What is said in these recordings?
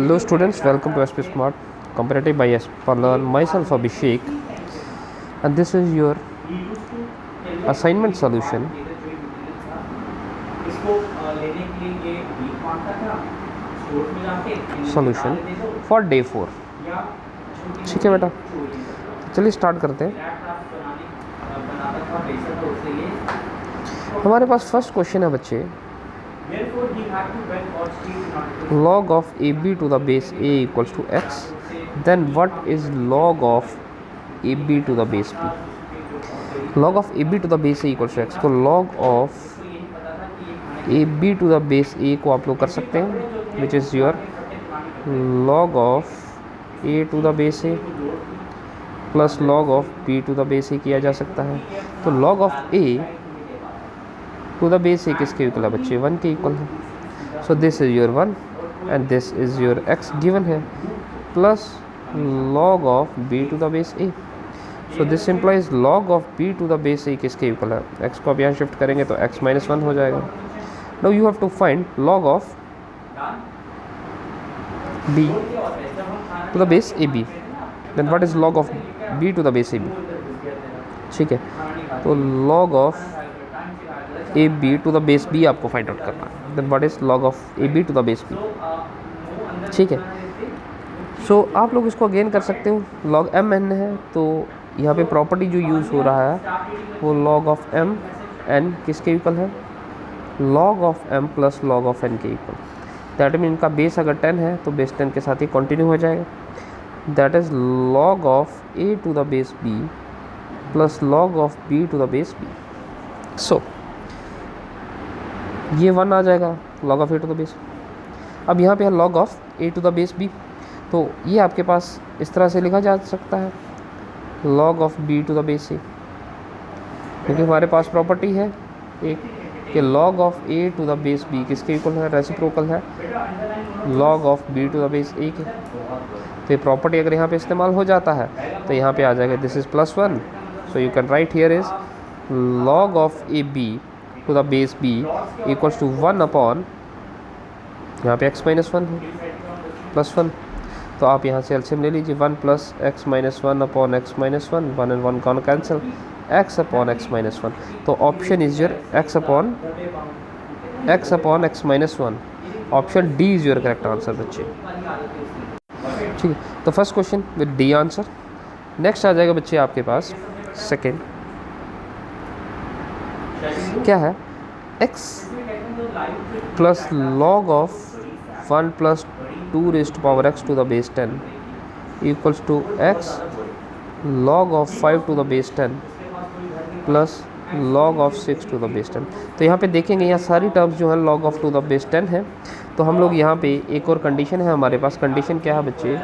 Hello students, welcome to SP Smart Competitive by Learn. Myself Abhishek, and this is your assignment solution for day 4. ठीक है बेटा, तो चलिए start करते हैं। हमारे पास फर्स्ट क्वेश्चन है बच्चे, log of ab to the base a equals to x, then what is log of ab to the base b? log of ab to the base a equals to x, तो log of ab to the base a को आप लोग कर सकते हैं, which is your log of a to the base a plus log of b to the base a किया जा सकता है। तो log of a to the base a किसके इक्वल है बच्चे? 1 के इक्वल है। So this is your 1 and this is your x given है, plus log of b to the base a. So this implies log of b to the base a किसके equal है? x को अब यहाँ shift करेंगे तो x minus 1 हो जाएगा। Now you have to find log of b to the base ab. Then what is log of b to the base ab? ठीक है, तो log of ab to the base b आपको find out करना है। Then what is log of ab to the base b? ठीक है, सो आप लोग इसको अगेन कर सकते हो। log m n है, तो यहाँ पे प्रॉपर्टी जो यूज़ हो रहा है वो log of m n किसके इक्वल है? log of m plus log of n के इक्वल। दैट मीन इनका बेस अगर 10 है तो बेस 10 के साथ ही कंटिन्यू हो जाएगा। That is log of a to the base b plus log of b to the base b। सो ये 1 आ जाएगा log of a to the base। अब यहाँ पे है log of a to the base b, तो ये आपके पास इस तरह से लिखा जा सकता है log of b to the base a, क्योंकि हमारे पास प्रॉपर्टी है एक कि log of a to the base b किसके इक्वल है? रेसिप्रोकल है log of b to the base a के। तो ये प्रॉपर्टी अगर यहाँ पे इस्तेमाल हो जाता है तो यहाँ पे आ जाएगा this is +1। So you can write here is log of a b to the base b equals to 1 upon, यहाँ पे x minus 1 है +1, तो आप यहाँ से एलसीएम ले लीजिए 1 plus x minus 1 upon x minus 1, 1 and 1 कौन cancel, x upon x minus 1। तो option is your x upon x minus 1। Option D is your correct answer बच्चे। ठीक है, तो first question with D answer. Next आ जाएगा बच्चे आपके पास सेकेंड, क्या है? x plus log of 1 plus 2 raised to power x to the base 10 equals to x log of 5 to the base 10 plus log of 6 to the base 10। तो यहाँ पे देखेंगे यहाँ सारी टर्म्स जो है log of to the base 10 है, तो हम लोग यहाँ पे एक और कंडीशन है हमारे पास। कंडीशन क्या है बच्चे?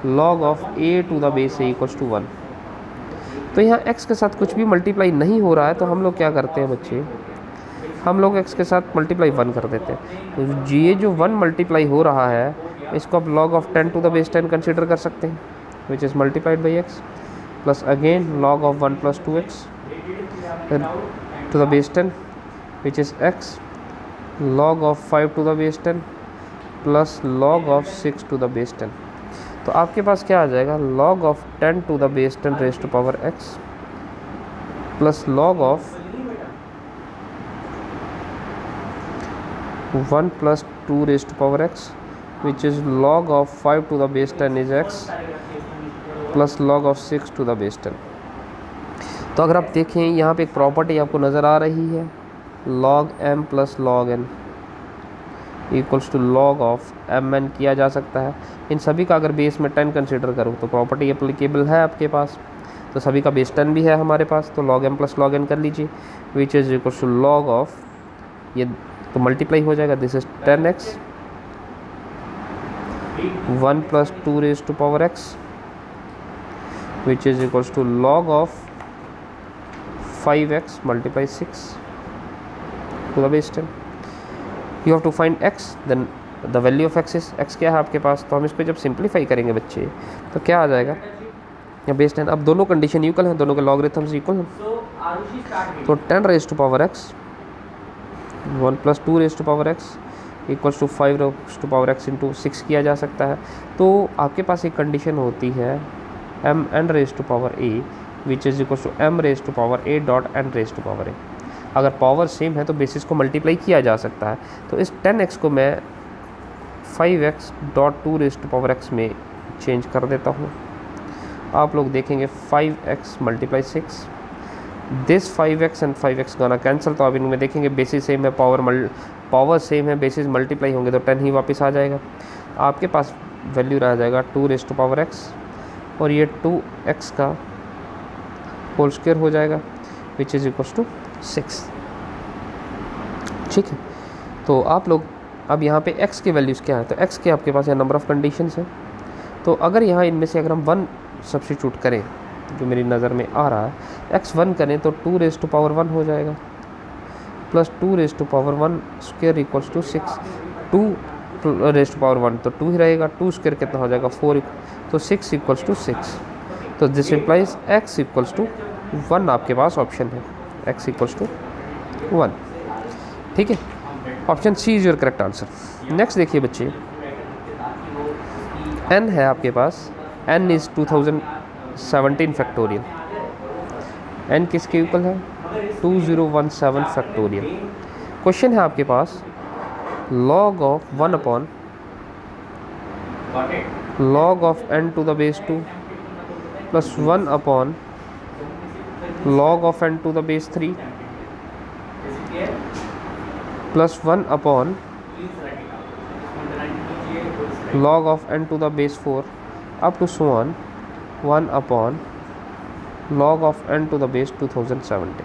log of a to the base a equals to 1। तो यहाँ x के साथ कुछ भी मल्टीप्लाई नहीं हो रहा है, तो हम लोग क्या करते हैं बच्चे? हम लोग x के साथ मल्टीप्लाई 1 कर देते हैं। तो ये जो 1 मल्टीप्लाई हो रहा है इसको आप log of 10 to the base 10 consider कर सकते हैं, which is multiplied by x plus again log of 1 plus 2x to the base 10 which is x log of 5 to the base 10 plus log of 6 to the base 10। तो आपके पास क्या आ जाएगा? log of 10 to the base 10 raised to power x plus log of 1 plus 2 raised to power x which is log of 5 to the base 10 is x plus log of 6 to the base 10। तो अगर आप देखें यहाँ पे एक property आपको नज़र आ रही है log m plus log n equals to log of mn किया जा सकता है। इन सभी का अगर बेस में 10 कंसिडर करूँ तो प्रॉपर्टी एप्लीकेबल है आपके पास, तो सभी का बेस 10 भी है हमारे पास, तो log m plus log n कर लीजिए which is equals to log of, ये तो मल्टीप्लाई हो जाएगा, this is 10x 1 plus 2 raised to power x which is equals to log of 5x multiply 6 to the base 10। You have to find x, then the value of x is, x क्या है आपके पास? तो हम इसको जब simplify करेंगे बच्चे तो क्या आ जाएगा? या बेस 10, अब दोनों कंडीशन इक्वल हैं, दोनों के लॉगरिथम्स इक्वल हैं, तो 10 raised to power x 1 plus 2 raised to power x equals to 5 into 6 किया जा सकता है। तो आपके पास एक कंडीशन होती है m(n)a which is equals to m(a) dot n(a). अगर पावर सेम है तो बेसिस को मल्टीप्लाई किया जा सकता है। तो इस 10x को मैं 5x डॉट 2x में चेंज कर देता हूँ। आप लोग देखेंगे 5x multiply 6, this 5x and 5x गाना कैंसिल। तो आप इनमें देखेंगे बेसिस सेम है, पावर सेम है, बेसिस मल्टीप्लाई होंगे तो 10 ही वापस आ जाएगा। आपके पास वैल्यू रह जाएगा 2x और ये 2x का होल स्क्वायर हो जाएगा विच इज़ इक्वल्स टू 6। ठीक है, तो आप लोग अब यहाँ पे x के वैल्यूज़ क्या है, तो x के आपके पास यहाँ नंबर ऑफ़ कंडीशंस है। तो अगर यहाँ इनमें से अगर हम 1 सब्स्टिट्यूट करें, जो मेरी नज़र में आ रहा है, x 1 करें तो 2(1) हो जाएगा प्लस 2(1) स्क्वायर इक्वल्स टू 6। 2(1) तो 2 ही रहेगा, 2 स्क्वायर कितना हो जाएगा 4, तो 6 इक्वल्स टू 6। तो this implies x equals to 1 आपके पास ऑप्शन है, x इक्वल्स टू 1। ठीक है, option C is your correct answer. Next देखिए बच्चे, n है आपके पास, n इज़ 2017 फैक्टोरियल। n किसके इक्वल है 2017 फैक्टोरियल। क्वेश्चन है आपके पास log of 1 upon log of n to the base 2 plus 1 upon log of n to the base 3 plus 1 upon log of n to the base 4 up to so on 1 upon log of n to the base 2017।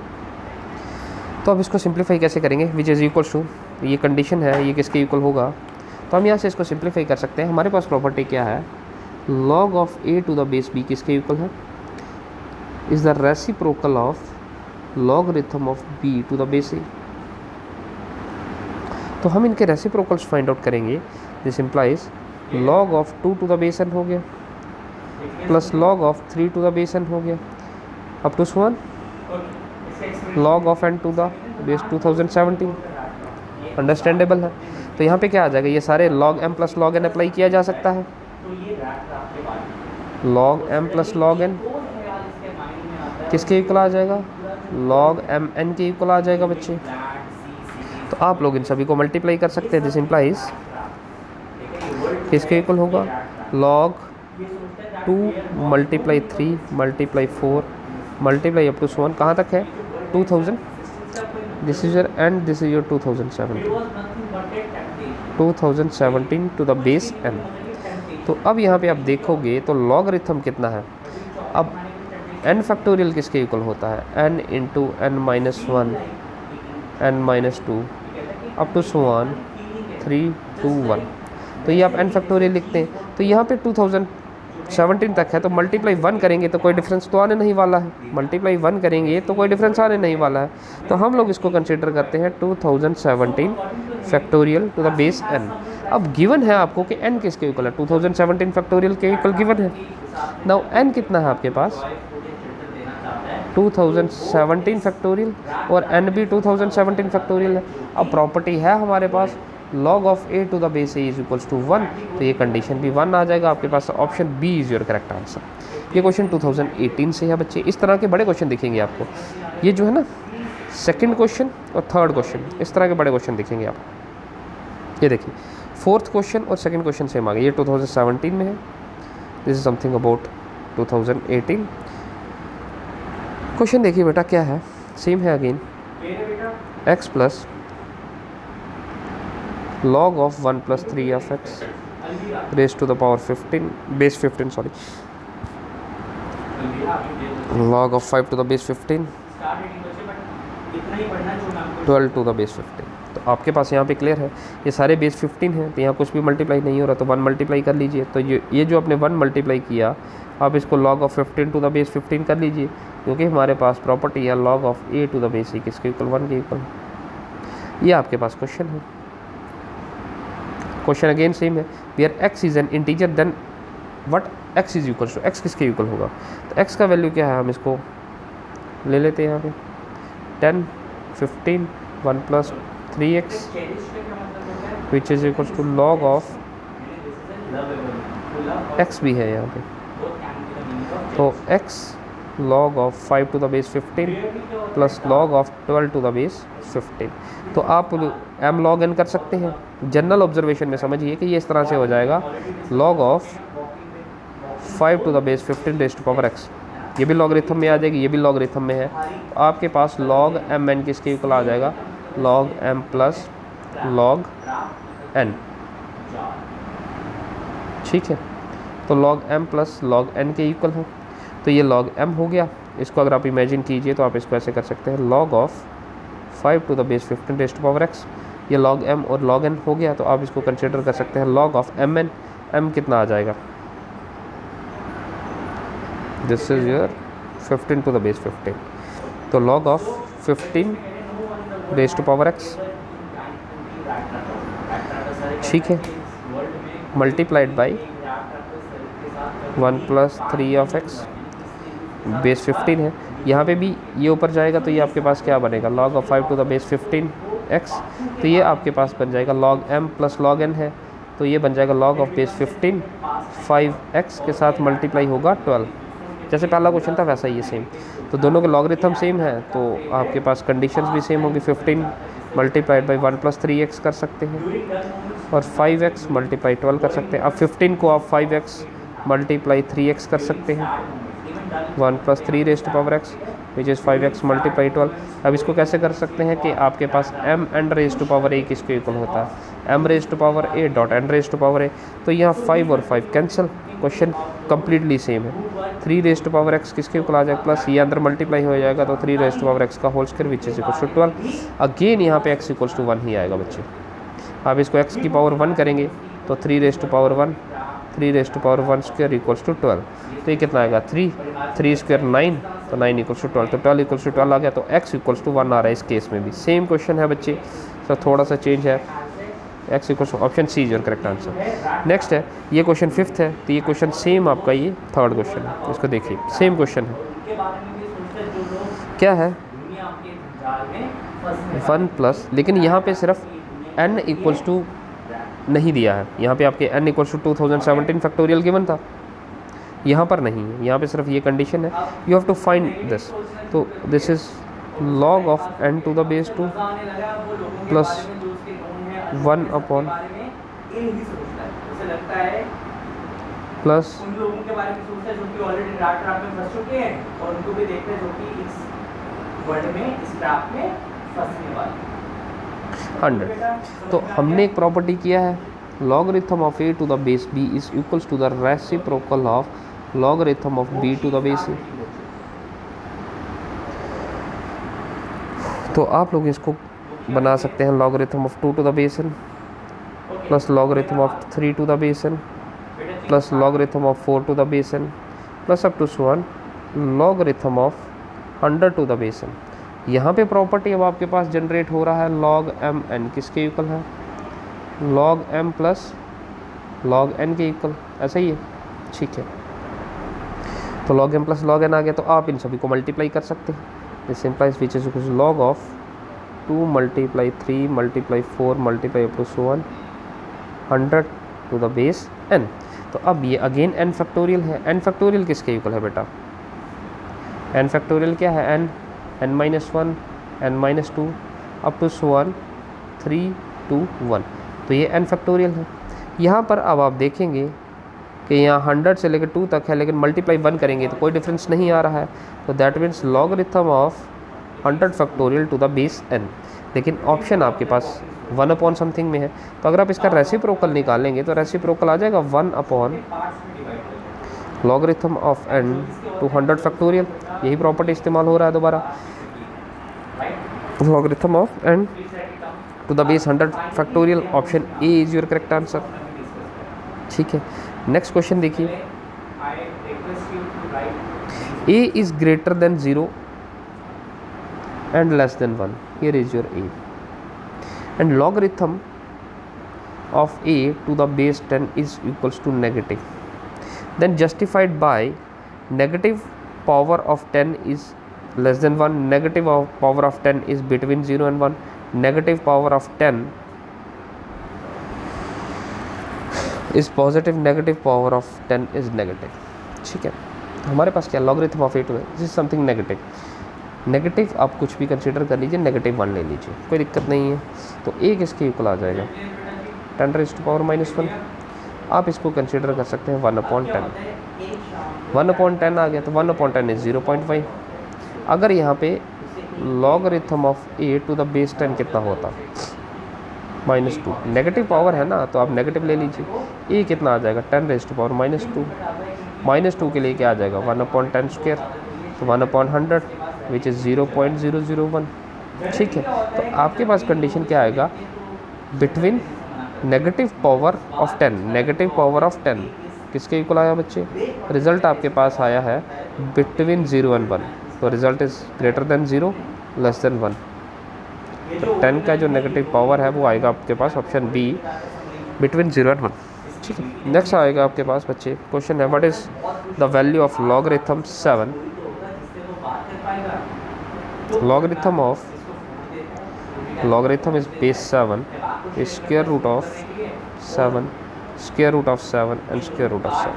तो अब इसको simplify कैसे करेंगे, which is equal to, ये condition है, ये किसके equal होगा, तो हम यहाँ से इसको सिंप्लीफाई कर सकते हैं। हमारे पास प्रॉपर्टी क्या है, log of a to the base b किसके इक्वल है, is the reciprocal of logarithm of b to the base a। तो हम इनके रेसिप्रोकल्स फाइंड आउट करेंगे। This implies log of 2 to the base n हो गया plus log of 3 to the base n हो गया up to 1 log of n to the base 2017। Understandable है। तो यहाँ पे क्या आ जाएगा, ये सारे log m plus log n apply किया जा सकता है। log m plus log n किसके इक्वल आ जाएगा, log m n के इक्वल आ जाएगा बच्चे। तो आप लोग इन सभी को मल्टीप्लाई कर सकते हैं। दिस इम्प्लाइज किसके इक्वल होगा, log 2 multiply 3 multiply 4 multiply up to 1 कहाँ तक है 2000। This is your end, this is your 2017 to the base n। तो अब यहाँ पे आप देखोगे तो लॉगरिथम कितना है, अब n फैक्टोरियल किसके इक्वल होता है, n into n-1 n-2 up to 1 3 2 1। तो ये आप n फैक्टोरियल लिखते हैं। तो यहाँ पे 2017 तक है, तो मल्टीप्लाई 1 करेंगे तो कोई डिफरेंस तो आने नहीं वाला है, मल्टीप्लाई 1 करेंगे तो कोई डिफरेंस आने नहीं वाला है। तो हम लोग इसको कंसिडर करते हैं 2017 factorial two the base n। अब गिवन है आपको कि n किसके इक्वल है, 2017 फैक्टोरियल के इक्वल गिवन है। नाउ n कितना है आपके पास 2017 फैक्टोरियल और n भी 2017 फैक्टोरियल है। अब प्रॉपर्टी है हमारे पास log of a to the base a is equals to 1, तो ये कंडीशन भी 1 आ जाएगा आपके पास। Option B is your correct answer. ये क्वेश्चन 2018 से है बच्चे। इस तरह के बड़े क्वेश्चन दिखेंगे आपको, ये जो है ना सेकंड क्वेश्चन और थर्ड क्वेश्चन, इस तरह के बड़े क्वेश्चन दिखेंगे आपको। ये देखिए फोर्थ क्वेश्चन और सेकंड क्वेश्चन सेम आ गए, ये 2017 में है, this is something about 2018। Question देखिए बेटा क्या है, सेम है again, x plus log of 1 plus 3 of x raise to the power 15 base 15 sorry log of 5 to the base 15 12 to the base 15। तो आपके पास यहाँ पे क्लियर है, ये सारे बेस 15 हैं, तो यहाँ कुछ भी मल्टीप्लाई नहीं हो रहा, तो 1 मल्टीप्लाई कर लीजिए। तो ये जो आपने 1 मल्टीप्लाई किया, आप इसको log of 15 to the base 15 कर लीजिए, क्योंकि हमारे पास प्रॉपर्टी है log of a to the base a किसके इक्वल 1 के इक्वल। ये आपके पास क्वेश्चन है। क्वेश्चन अगेन सेम है, where x is an integer then what x is equal to, x किसके इक्वल होगा, तो x का वैल्यू क्या है, हम इसको ले लेते हैं यहाँ पे 10 15 1 plus 3x which is equals to log of x भी है यहाँ पे, तो x log of 5 to the base 15 plus log of 12 to the base 15। तो आप m log n कर सकते हैं। जनरल ऑब्जर्वेशन में समझिए कि ये इस तरह से हो जाएगा log of 5 to the base 15 raised to power x, ये भी लॉगरिथम में आ जाएगी, ये भी लॉगरिथम में है, तो आपके पास log mn किसके इक्वल आ जाएगा, log m plus log n। ठीक है, तो log m plus log n के इक्वल है, तो ये log m हो गया। इसको अगर आप इमेजिन कीजिए तो आप इसको ऐसे कर सकते हैं log of 5 to the base 15 raised to power x, ये log m और log n हो गया, तो आप इसको कंसिडर कर सकते हैं log ऑफ mn। m कितना आ जाएगा, this is your 15 to the base 15, तो log of 15 raised to power x, ठीक है, multiplied by 1 plus 3 of x base 15 है। यहाँ पे भी ये ऊपर जाएगा तो ये आपके पास क्या बनेगा, log of 5 to the base 15 x, तो ये आपके पास बन जाएगा log m plus log n है, तो ये बन जाएगा log ऑफ बेस 15 5x के साथ मल्टीप्लाई होगा 12, जैसे पहला क्वेश्चन था वैसा ही है सेम। तो दोनों के लॉगरिथम सेम है, तो आपके पास कंडीशंस भी सेम होगी, 15 मल्टीप्लाइड बाई 1 प्लस 3x कर सकते हैं और 5x मल्टीप्लाई 12 कर सकते हैं। अब 15 को आप 5x मल्टीप्लाई 3x कर सकते हैं, 1 plus 3 raised to power x which is 5x multiply 12। अब इसको कैसे कर सकते हैं कि आपके पास m n raised to power a किसके इक्वल होता है, m raised to power a dot n raised to power a, तो यहाँ 5 और 5 कैंसिल, क्वेश्चन कम्प्लीटली सेम है। 3 रेज़्ड टू पावर x किसके इक्वल आ जाएगा, प्लस ये अंदर मल्टीप्लाई हो जाएगा, तो 3 रेज़्ड टू पावर x का whole square which is equals to 12। Again यहाँ पे x इक्वल्स टू 1 ही आएगा बच्चे, आप इसको x की पावर 1 करेंगे तो 3 raised to power 1, 3 raised to power 1 square equals to 12, तो ये कितना आएगा 3 स्क्वायर 9, तो 9 इक्वल्स टू 12, तो 12 इक्वल्स टू 12 आ गया, तो x इक्वल्स टू 1 आ रहा है। इस केस में भी सेम क्वेश्चन है बच्चे, तो थोड़ा सा चेंज है, x equals to option C is your correct answer. Next है, ये क्वेश्चन 5th है, तो ये क्वेश्चन सेम आपका ये 3rd क्वेश्चन है, इसको देखिए सेम क्वेश्चन है, क्या है 1 प्लस, लेकिन यहाँ पे सिर्फ n इक्वल्स टू नहीं दिया है, यहाँ पे आपके n equals to 2017 factorial given था, यहाँ पर नहीं है, यहाँ पे सिर्फ ये कंडीशन है, you have to find this, तो this is log of n to the base 2 plus 1 upon plus उन लोगों के बारे में सोचता है जो कि ऑलरेडी ट्रैप में फंस चुके हैं, और उनको भी देखते हैं जो कि इस वर्ल्ड में इस ट्रैप में फंसने वाले 100। तो हमने एक प्रॉपर्टी किया है, logarithm of a to the base b is equals to the reciprocal of logarithm of b to the base a। तो आप लोग इसको बना सकते हैं logarithm of 2 to the base n plus logarithm of 3 to the base n plus logarithm of 4 to the base n plus up to 1 logarithm of 100 to the base n। यहाँ पे property अब आपके पास जनरेट हो रहा है log m n किसके equal है, log m plus log n के इक्वल, ऐसा ही है, ठीक है। तो log m plus log n आ गया, तो आप इन सभी को मल्टीप्लाई कर सकते हैं, this implies which is log of 2 multiply 3 multiply 4 multiply up to 100 to the base n। तो अब ये अगेन n फैक्टोरियल है, n फैक्टोरियल किसके इक्वल है बेटा, n फैक्टोरियल क्या है, n minus 1 n minus 2 up to 1 3 2 1, तो ये n फैक्टोरियल है। यहाँ पर अब आप देखेंगे कि यहाँ 100 से लेकर 2 तक है, लेकिन मल्टीप्लाई 1 करेंगे तो कोई डिफरेंस नहीं आ रहा है, तो that means logarithm of 100 factorial two the base n, लेकिन ऑप्शन आपके पास 1 अपॉन समथिंग में है, तो अगर आप इसका रेसिप्रोकल निकालेंगे तो रेसिप्रोकल आ जाएगा 1 upon logarithm of n to 100 factorial, यही प्रॉपर्टी इस्तेमाल हो रहा है दोबारा, logarithm of n to the base 100 factorial, option A is your correct answer, ठीक है। नेक्स्ट क्वेश्चन देखिए, a is greater than 0 and less than 1, here is your a, and logarithm of a to the base 10 is equals to negative, then justified by negative power of 10 is less than 1, negative power of 10 is between 0 and 1, negative power of 10 is positive, negative power of 10 is negative. ठीक है, हमारे पास क्या logarithm of a2 है, this is something negative. Negative आप कुछ भी consider कर लीजिए, -1 ले लीजिए, कोई दिक्कत नहीं है। तो a किसके इक्वल आ जाएगा 10⁻⁻1। आप इसको कंसीडर कर सकते हैं 1/10। 1/10 आ गया तो 1/10 इज 0.5। अगर यहाँ पे logarithm of a to the base 10 कितना होता -2। नेगेटिव पावर है ना, तो आप नेगेटिव ले लीजिए। a कितना आ जाएगा 10⁻²। -2 के लिए क्या आ जाएगा 1/10², तो 1/100 विच इज़ 0.001। ठीक है, तो आपके पास कंडीशन क्या आएगा between negative power of 10, negative power of 10 किसके इक्वल आया बच्चे, रिजल्ट आपके पास आया है बिटवीन 0 and 1। तो result is greater than 0 less than 1। तो 10 का जो नेगेटिव पावर है वो आएगा आपके पास ऑप्शन बी बिटवीन 0 and 1। ठीक है, नेक्स्ट आएगा आपके पास बच्चे क्वेश्चन है what is the value of logarithm 7। Logarithm is base 7 is square root of 7, square root of 7 and square root of 7।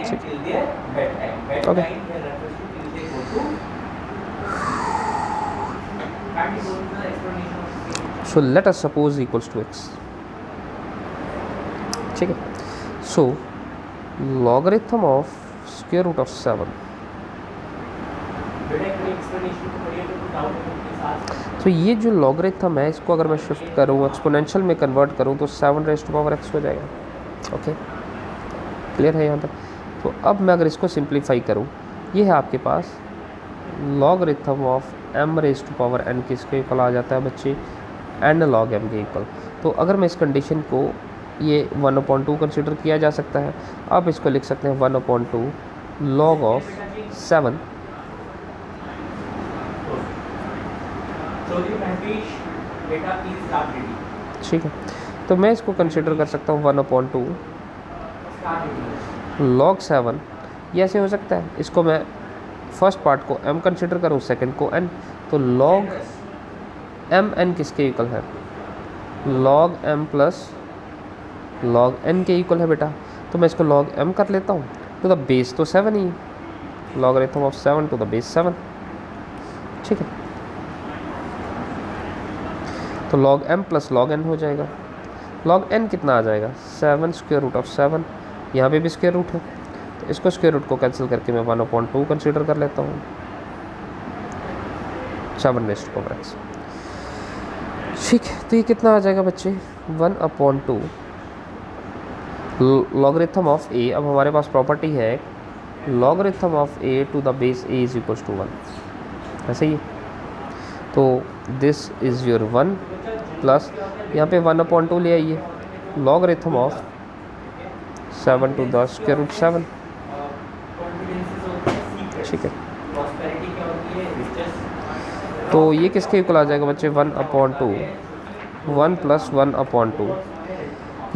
ठीक है, okay. So let us suppose equals to x। ठीक है, so logarithm of square root of 7। तो ये जो logarithm है इसको अगर मैं शिफ्ट करूँ एक्सपोनेंशियल में कन्वर्ट करूँ तो 7⁻x हो जाएगा। ओके, क्लियर है यहाँ तक। तो अब मैं अगर इसको सिंप्लीफाई करूँ, ये है आपके पास लॉगरिथम ऑफ m⁻n किसके इक्वल आ जाता है बच्चे n log m के इक्वल। तो अगर मैं इस कंडीशन को ये 1/2 कंसिडर किया जा सकता है। आप इसको लिख सकते हैं 1/2 log ऑफ 7। ठीक है, तो मैं इसको कंसिडर कर सकता हूँ 1/2 log 7। ये ऐसे हो सकता है, इसको मैं फर्स्ट पार्ट को m कंसिडर करूँ, सेकंड को n। तो log mn किसके इक्वल है log m plus log n के इक्वल है बेटा। तो मैं इसको log m कर लेता हूँ, तो द बेस तो 7 ही, logarithm of 7 to the base 7। ठीक है, तो log m plus log n हो जाएगा। log n कितना आ जाएगा 7 स्क्वायर रूट ऑफ 7, यहाँ पे भी स्क्वायर रूट है, तो इसको स्क्वायर रूट को कैंसिल करके मैं 1/2 कंसीडर कर लेता हूँ 7⁻x। ठीक है, तो ये कितना आ जाएगा बच्चे 1/2 लॉगरिथम ऑफ a। अब हमारे पास प्रॉपर्टी है logarithm of a to the base a is equal to 1, ऐसे ही। तो दिस इज़ योर 1 प्लस यहाँ पे 1/2 ले आइए logarithm of 7 to the square root 7। ठीक है, तो ये किसके इक्वल आ जाएगा बच्चे 1/2 1 प्लस 1/2।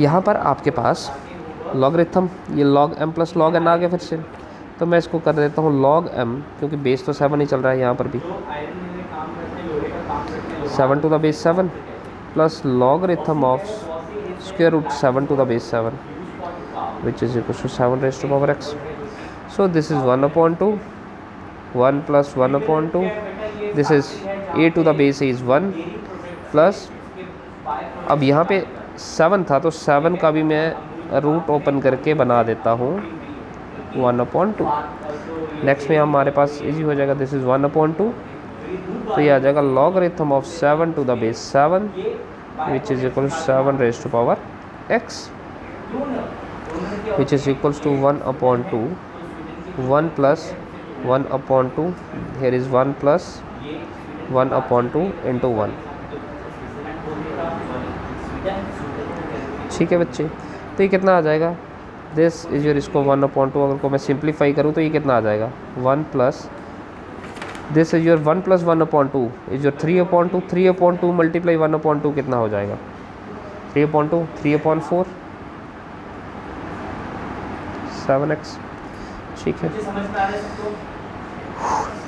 यहाँ पर आपके पास लॉगरिथम ये log m plus log n आ गया फिर से, तो मैं इसको कर देता हूँ log m, क्योंकि बेस तो 7 ही चल रहा है यहाँ पर भी, 7 to the base 7 plus logarithm of square root 7 to the base 7 which is equal to 7⁻x। So this is 1/2 1 plus 1/2, this is a to the base is 1 plus, अब यहाँ पे 7 था तो 7 का भी मैं रूट ओपन करके बना देता हूँ 1/2। नेक्स्ट में हमारे पास इजी हो जाएगा, दिस इज़ 1/2, तो ये आ जाएगा logarithm of 7 to the base 7 which is equal 7⁻x which is equals to 1/2 1 plus 1/2, here is 1 plus 1/2 into 1। ठीक है बच्चे, तो ये कितना आ जाएगा दिस इज योर, इसको 1/2 अगर को मैं सिंप्लीफाई करूँ तो ये कितना आ जाएगा 1 plus this is your 1 plus 1/2 is your 3/2, 3/2 multiply 1/2 कितना हो जाएगा 3/2 3/4 7x। ठीक है,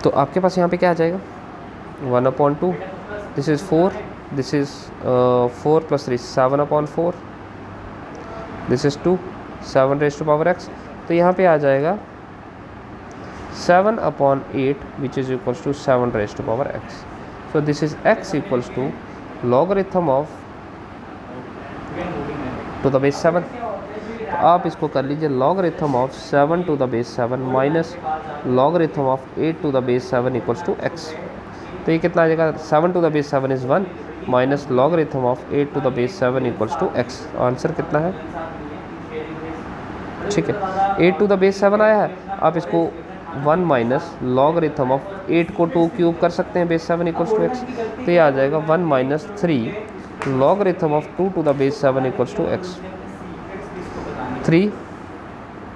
तो आपके पास यहाँ पे क्या आ जाएगा 1/2, this is 4 this is 4 + 3 7/4, this is 2 7 तो यहाँ पे आ जाएगा 7/8 which is equals to 7 so this is x equals to logarithm of to the base 7। तो आप इसको कर लीजिए logarithm of 7 to the base 7 minus logarithm of 8 to the base 7 equals to x। तो ये कितना आ जाएगा 7 to the base 7 is 1 minus logarithm of 8 to the base 7 equals to x। Answer कितना है? ठीक है, 8 टू द बेस 7 आया है। आप इसको 1 माइनस लॉगरिथम ऑफ 8 को 2 क्यूब कर सकते हैं बेस 7 इक्वल्स टू x। तो ये आ जाएगा 1 minus 3 logarithm of 2 to the base 7 equals to x। 3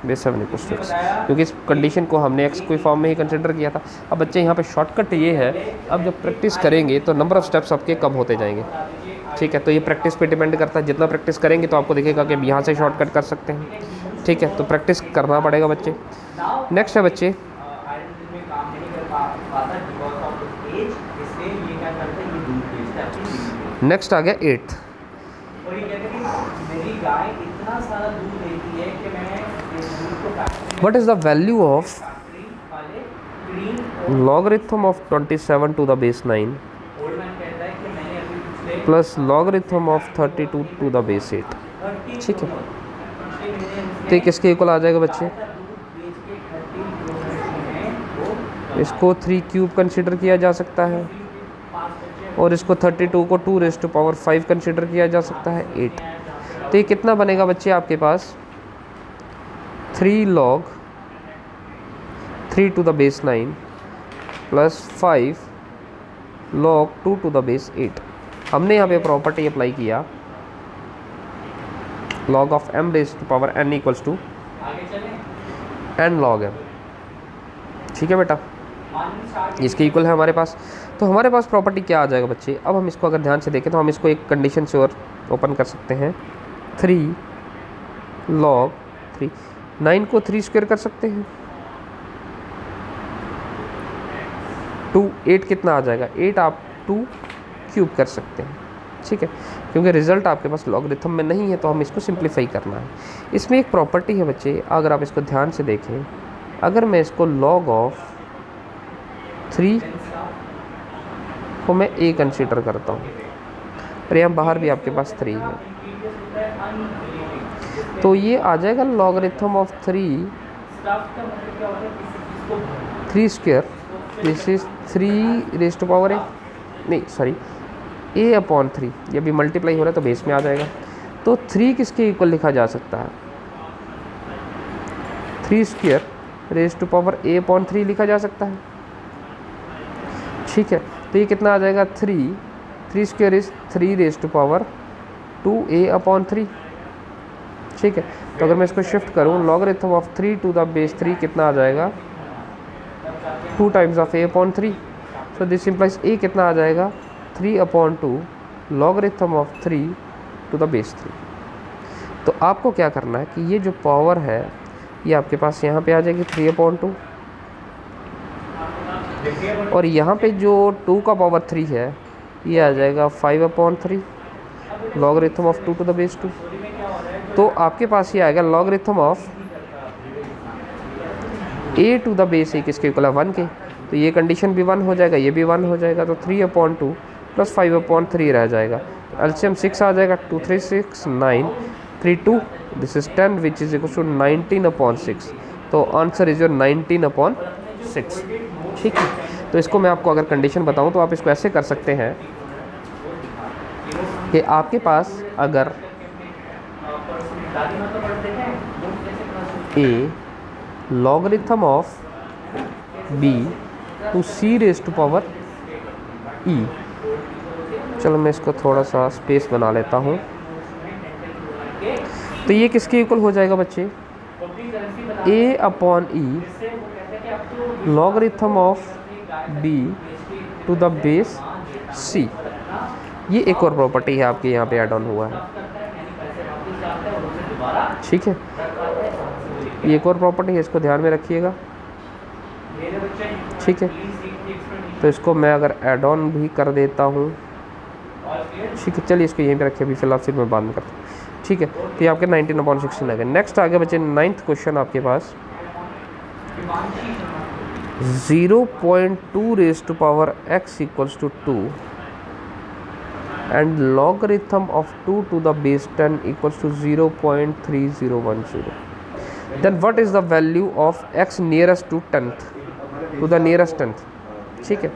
base 7 equals to x, क्योंकि इस कंडीशन को हमने x कोई फॉर्म में ही कंसिडर किया था। अब बच्चे यहाँ पे शॉर्टकट ये है, अब जब प्रैक्टिस करेंगे तो नंबर ऑफ स्टेप्स आपके कम होते जाएंगे। ठीक है, तो ये प्रैक्टिस पे डिपेंड करता है। जितना प्रैक्टिस करेंगे तो आपको दिखेगा कि यहाँ से शॉर्टकट कर सकते हैं। ठीक है, तो प्रैक्टिस करना पड़ेगा बच्चे। नेक्स्ट है बच्चे नेक्स्ट आ गया 8th। और ये कहते हैं कि मेरी गाय इतना सारा दूध देती है कि मैं इस दूध को factory what is the value of वाले clean logarithm of 27 to the base 9 old man कहता है कि मैंने अभी पिछले plus logarithm of 32 to the base 8। ठीक है, तो ये किसके इक्वल आ जाएगा बच्चे? इसको 3 क्यूब कंसिडर किया जा सकता है और इसको 32 को 2⁵ कंसिडर किया जा सकता है 8। तो ये कितना बनेगा बच्चे आपके पास? 3 log 3 to the base 9 plus 5 log 2 to the base 8। हमने यहाँ पे प्रॉपर्टी अप्लाई किया log of m⁻n equals to n log m। ठीक है बेटा, इसके इक्वल है हमारे पास। तो हमारे पास प्रॉपर्टी क्या आ जाएगा बच्चे? अब हम इसको अगर ध्यान से देखें तो हम इसको एक कंडीशन से और ओपन कर सकते हैं। 3 log 3, 9 को 3 स्क्वायर कर सकते हैं। 2 8 कितना आ जाएगा? 8 आप 2 क्यूब कर सकते हैं। ठीक है, क्योंकि रिजल्ट आपके पास लॉगरिथम में नहीं है तो हम इसको सिंप्लीफाई करना है। इसमें एक प्रॉपर्टी है बच्चे, अगर आप इसको ध्यान से देखें, अगर मैं इसको log ऑफ 3 को मैं a कंसीडर करता हूँ और यहाँ बाहर भी आपके पास 3 है, तो ये आ जाएगा logarithm of 3 square, this is 3⁻⁴ नहीं सॉरी a/3, ये भी मल्टीप्लाई हो रहा है तो बेस में आ जाएगा। तो 3 किसके इक्वल लिखा जा सकता है? 3 स्क्वायर a/3 लिखा जा सकता है। ठीक है, तो ये कितना आ जाएगा? 3 स्क्वायर इज 3⁻²a/3। ठीक है, तो अगर मैं इसको शिफ्ट करूँ logarithm of 3 to the base 3 कितना आ जाएगा? 2 times of a/3। So this implies a कितना आ जाएगा? 3/2 logarithm of 3 to the base 3। तो आपको क्या करना है कि ये जो पावर है ये आपके पास यहाँ पे आ जाएगी 3/2 और यहाँ पे जो 2 का पावर 3 है ये आ जाएगा 5/3 logarithm of 2 to the base 2। तो आपके पास ये आएगा logarithm of a to the base a किसके इक्वल है? 1 के। तो ये कंडीशन भी 1 हो जाएगा, ये भी 1 हो जाएगा, तो 3/2 प्लस 5/3 रह जाएगा। एलसीएम 6 आ जाएगा, 2 3 6 9 3 2 this is 10 which is equal to 19/6। तो आंसर इज योर 19/6। ठीक है, तो इसको मैं आपको अगर कंडीशन बताऊं तो आप इसको ऐसे कर सकते हैं कि आपके पास अगर a logarithm of b to c⁻e, चलो मैं इसको थोड़ा सा स्पेस बना लेता हूँ, तो ये किसके इक्वल हो जाएगा बच्चे? a/e logarithm of b to the base c। ये एक और प्रॉपर्टी है आपके यहाँ पे ऐड ऑन हुआ है। ठीक है, ये एक और प्रॉपर्टी है, इसको ध्यान में रखिएगा। ठीक है, तो इसको मैं अगर ऐड ऑन भी कर देता हूँ ठीक है, चलिए इसको यहीं पे रखिए अभी फिलहाल, फिर मैं बाद में करता हूँ। ठीक है, तो ये आपके 19/16 आ गए। नेक्स्ट आगे बचे 9th क्वेश्चन आपके पास 0.2 raised to power x equals to 2 and logarithm of 2 to the base 10 equals to 0.3010. Then what is the value of x nearest to 10th, to the nearest 10th? ठीक है,